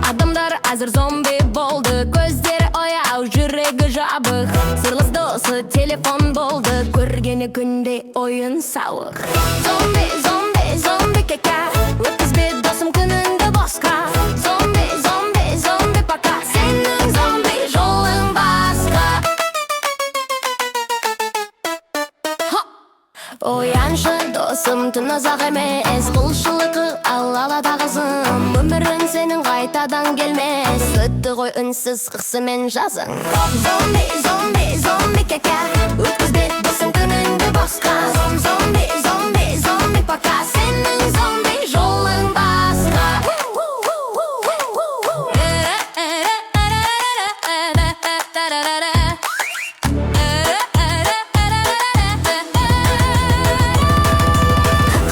Adamlar hazır zombi boldu, gözleri oyau, жүрегі жабық. Сырлас досы telefon boldu, көргені күнде ойын сауық. Зомби, зомби, зомби кека, өткізбе досым күніңді босқа. Зомби, зомби, зомби пока, сенің зомби жолың басқа. Ояншы досым, түн ұзақ емес, құлшылығы алалада қызым. Өмірін сенің қайтадан келмес, өтті ғой үнсіз қысымен жазың. Зомби, зомби, зомби кека, өткізбе досым күніңді босқа. Зомби, зомби, зомби пока, сенің зомби жолың басқа.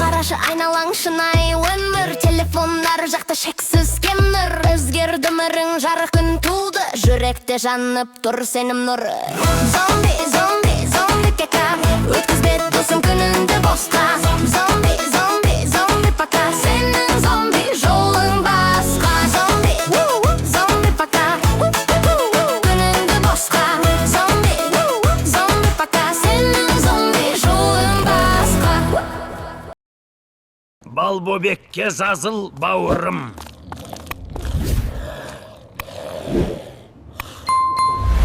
Қарашы айналаң шынайы өмір, телефондар жақта шексіз кемір. Өзгерді өмірің, жарық күн туды, жүректе жанып тұр сенім нұры. Зомби, зомби, зомби кека, өткізбе досым күніңді босқа. Зомби, зомби, зомби пока, сенің зомби жолың басқа. Зомби, зомби пока, күніңді босқа. Зомби, зомби пока, сенің зомби жолың басқа. Балбөбекке жазыл бауырым,